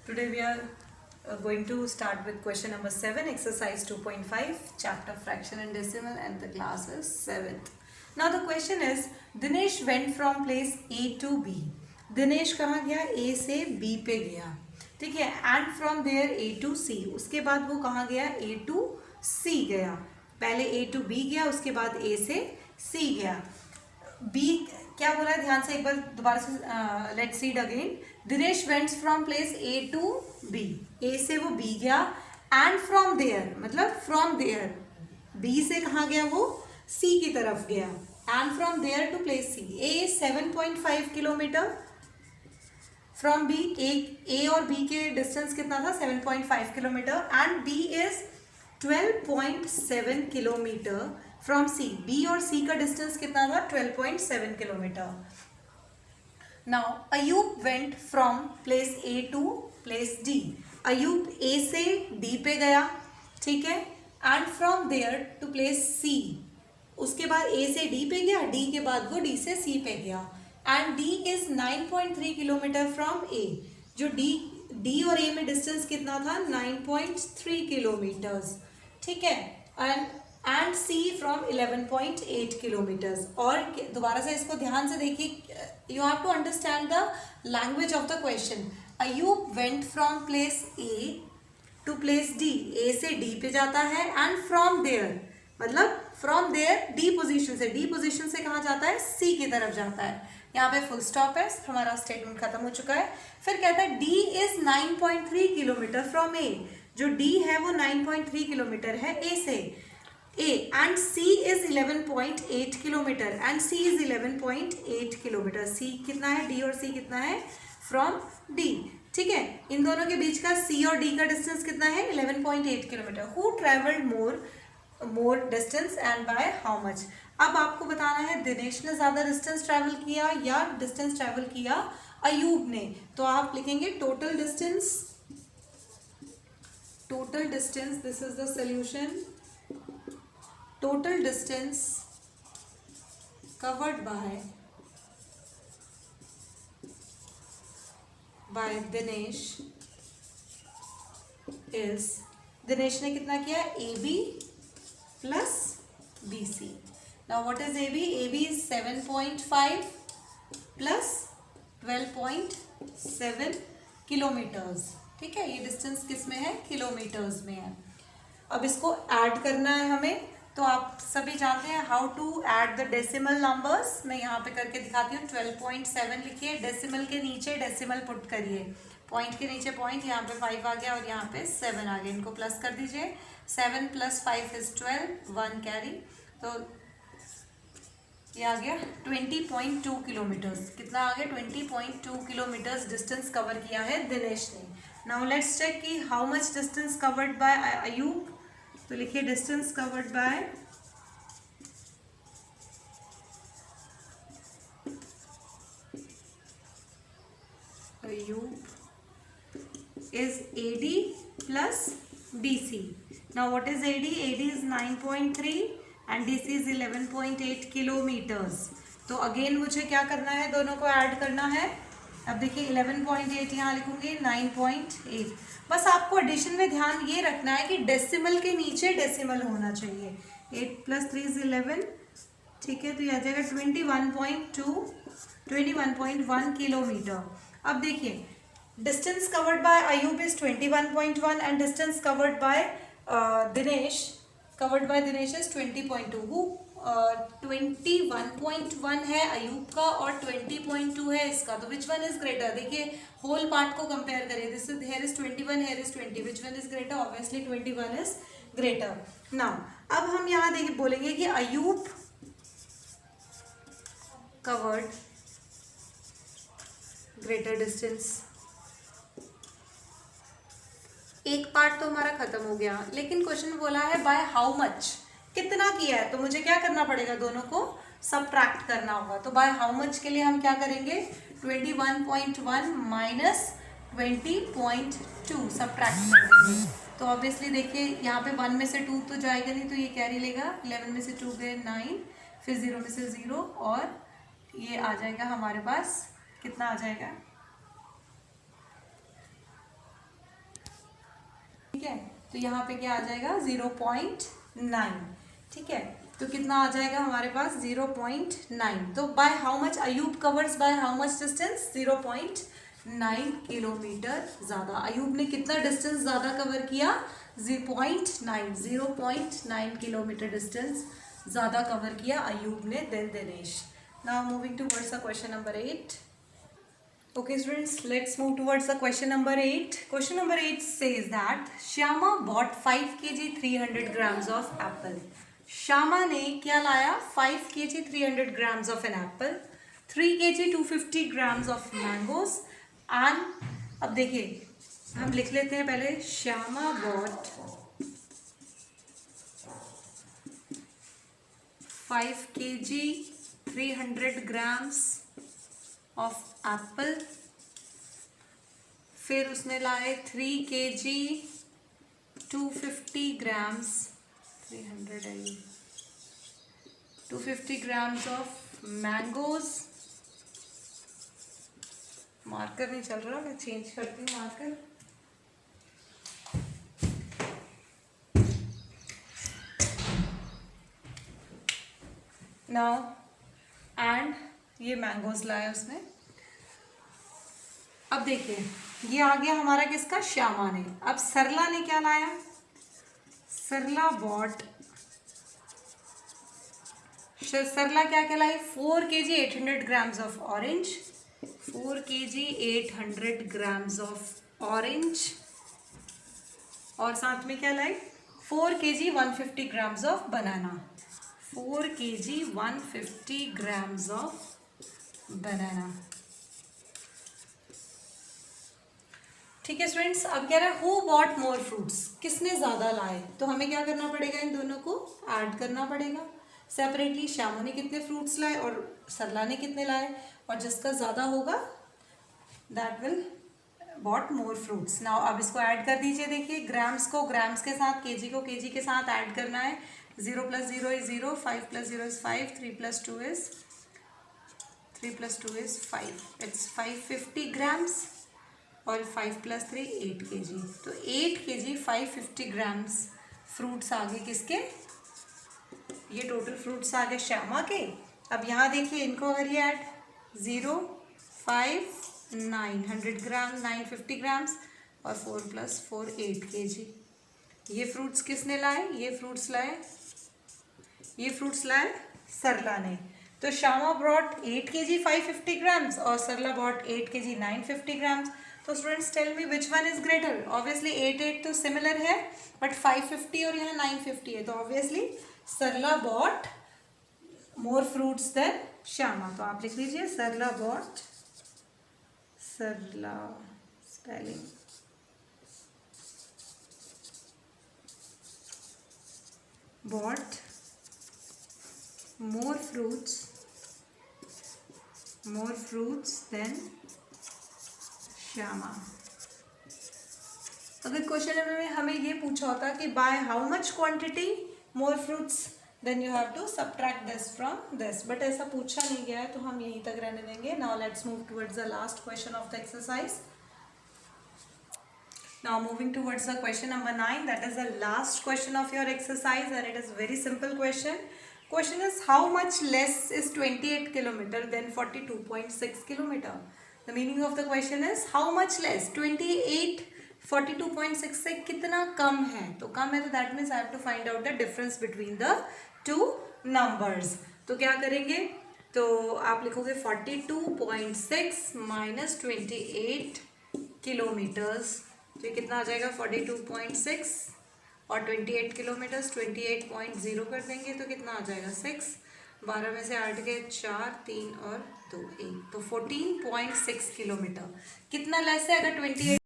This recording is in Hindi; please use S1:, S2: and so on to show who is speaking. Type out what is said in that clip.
S1: Today we are going to start with question number 7, exercise 2.5, chapter fraction and decimal, and the class is 7th. Now the question is, Dinesh went from place A to B. Dinesh कहाँ गया? A से B पे गया, ठीक है. And from there A to C. उसके बाद वो कहाँ गया? A to C गया. पहले A to B गया, उसके बाद A से C गया. B क्या बोला है? ध्यान से एक बार दोबारा से let's read again. Dinesh went from place A to B. A से वो B गया एंड फ्रॉम देयर, मतलब फ्रॉम देयर B से कहाँ गया? वो C की तरफ गया. And from there to place C. A is 7.5 kilometre from B. A और B के डिस्टेंस कितना था? 7.5 kilometre. And B is 12.7 kilometre from C. B और C का डिस्टेंस कितना था? 12.7 kilometre. Now Ayub went from place A to place D. Ayub A से D पे गया, ठीक है. And from there to place C. उसके बाद A से D पे गया, D के बाद वो D से C पे गया. And D is 9.3 kilometre from A. जो D और A में डिस्टेंस कितना था? 9.3 किलोमीटर्स, ठीक है. And C from 11.8 kilometres. और दोबारा से इसको ध्यान से देखिए, you have to understand the language of the question. Ayub went from place A to place D. A से D पे जाता है एंड फ्रॉम देयर, मतलब फ्रॉम देयर D पोजीशन से, D पोजीशन से कहाँ जाता है? C की तरफ जाता है. यहाँ पे फुल स्टॉप है, हमारा स्टेटमेंट खत्म हो चुका है. फिर कहता है D is 9.3 kilometre from A. जो D है वो 9.3 किलोमीटर है A से. A and C is 11.8 kilometre and C is 11.8 kilometre. C कितना है? D और C कितना है? फ्रॉम D, ठीक है. इन दोनों के बीच का C और D का डिस्टेंस कितना है? 11.8 kilometre. Who travelled more distance and bye how much. अब आपको बताना है दिनेश ने ज़्यादा डिस्टेंस ट्रैवल किया या डिस्टेंस ट्रैवल किया अयूब ने. तो आप लिखेंगे total distance. This is the solution. Total distance covered by Dinesh is, Dinesh ने कितना किया? AB plus BC. Now what is AB? AB is 7.5 plus 12.7 kilometres, ठीक है. ये डिस्टेंस किस में है? किलोमीटर्स में है. अब इसको ऐड करना है हमें. तो आप सभी जानते हैं how to add the decimal numbers. मैं यहाँ पे करके दिखाती हूँ. 12.7 लिखिए, डेसिमल के नीचे डेसिमल पुट करिए, पॉइंट के नीचे पॉइंट. यहाँ पे 5 आ गया और यहाँ पे 7 आ गया. इनको प्लस कर दीजिए. 7 + 5 इज 12, 1 कैरी. तो ये आ गया 20.2 किलोमीटर्स. कितना आ गया? 20.2 किलोमीटर्स डिस्टेंस कवर किया है दिनेश ने. नाउ लेट्स चेक कि how much distance covered by Ayub. तो लिखिए distance covered by Ayub is AD plus BC. Now what is AD? AD is 9.3 and DC is 11.8 kilometres. तो अगेन मुझे क्या करना है? दोनों को ऐड करना है. अब देखिए 11.8 यहाँ लिखूंगी, 9.8. बस आपको एडिशन में ध्यान ये रखना है कि डेसिमल के नीचे डेसिमल होना चाहिए. 8 + 3 is 11, ठीक है. तो यह आ जाएगा 21.1 किलोमीटर. अब देखिए distance covered by Ayub is 21.1 and distance covered by Dinesh is 20.2. 21.1 है अयूब का और 20.2 है इसका. तो विच वन इज ग्रेटर? देखिए होल पार्ट को कंपेयर करिए. This is here is 21, here is 20. Which one is greater? Obviously 21 is greater. Now अब हम यहाँ देखिए बोलेंगे कि अयूब कवर्ड ग्रेटर डिस्टेंस. एक पार्ट तो हमारा खत्म हो गया, लेकिन क्वेश्चन बोला है बाय हाउ मच, कितना किया है. तो मुझे क्या करना पड़ेगा? दोनों को सबट्रैक्ट करना होगा. तो बाय हाउ मच के लिए हम क्या करेंगे? 21.1 माइनस 20.2 सबट्रैक्ट कर देंगे. तो ऑब्वियसली देखिए यहाँ पे 1 में से 2 तो जाएगा नहीं, तो ये कैरी लेगा. 11 में से 2 गए 9, फिर 0 में से 0 और ये आ जाएगा हमारे पास. कितना आ जाएगा? तो यहाँ पे क्या आ जाएगा 0.9, ठीक है। तो कितना आ जाएगा हमारे पास 0.9। तो bye how much Ayub covers bye how much distance 0.9 kilometre ज़्यादा। अयूब ने कितना डिस्टेंस ज़्यादा कवर किया 0.9 किलोमीटर डिस्टेंस ज़्यादा कवर किया अयूब ने then Dinesh. Now moving towards the question number 8. Okay students, let's move towards the question number 8. Question number 8 says that Shyama bought 5 kg 300 grams of apple. Shyama ने क्या लाया 5 kg 300 grams of an apple, 3 kg 250 grams of mangoes and अब देखिए हम लिख लेते हैं पहले Shyama bought 5 kg 300 grams of Apple, फिर उसने लाए 3 kg 250 grams 250 grams of mangoes. Marker नहीं चल रहा, मैं चेंज करती हूँ मार्कर। नाउ एंड ये मैंगोज लाया उसने। अब देखिए ये आ गया हमारा किसका श्यामा ने। अब सरला ने क्या लाया, सरला क्या लाई 4 kg 800 grams of orange, 4 kg 800 grams of orange, और साथ में क्या लाई 4 kg 150 grams of banana, 4 kg 150 grams of बनाना। ठीक है स्टूडेंट्स, अब कह रहा है हु बॉट मोर फ्रूट्स, किसने ज़्यादा लाए। तो हमें क्या करना पड़ेगा, इन दोनों को ऐड करना पड़ेगा सेपरेटली। श्यामा ने कितने फ्रूट्स लाए और सरला ने कितने लाए, और जिसका ज़्यादा होगा that will bot more fruits. Now अब इसको ऐड कर दीजिए। देखिए ग्राम्स को ग्राम्स के साथ, केजी को केजी के साथ ऐड करना है। 0 + 0 is 0, 5 + 0 is 5, 3 + 2 is 5. It's 550 grams और 5 + 3 8 kg। तो 8 kg 550 grams फ्रूट्स आ गए किसके, ये टोटल फ्रूट्स आ गए श्यामा के। अब यहाँ देखिए इनको अगर ये ऐड 0 5 900 ग्राम 950 ग्राम्स और 4 + 4 8 kg। ये फ्रूट्स किसने लाए, ये फ्रूट्स लाए सरला ने। तो श्यामा ब्रॉट 8 kg 550 grams और सरला ब्रॉट 8 kg 950 grams। तो students tell me which one is greater. Obviously 8 8 तो सिमिलर है, बट 550 और यहाँ 950 है, तो obviously Sarla bought more fruits than Shyama. तो आप लिख लीजिए Sarla spelling bought more fruits than Shyama. अगर क्वेश्चन में हमें ये पूछा होता कि by how much quantity more fruits, then you have to subtract this from this, but ऐसा पूछा नहीं गया है तो हम यहीं तक रहने देंगे। Now let's move towards the last question of the exercise. Now moving towards the question number 9, that is the last question of your exercise, and it is very simple question. Question is how much less is 28 kilometer than 42.6 kilometer? The meaning of the question is how much less 28 42.6 से कितना कम है। तो कम है तो that means I have to find out the difference between the two numbers. तो क्या करेंगे, तो आप लिखोगे 42.6 - 28 किलोमीटर्स। तो ये कितना आ जाएगा 42.6 और 28 किलोमीटर्स 28.0 कर देंगे तो कितना आ जाएगा 6। 12 में से 8 गए 4 3 और 2 1, तो 14.6 किलोमीटर। कितना लेस है अगर 28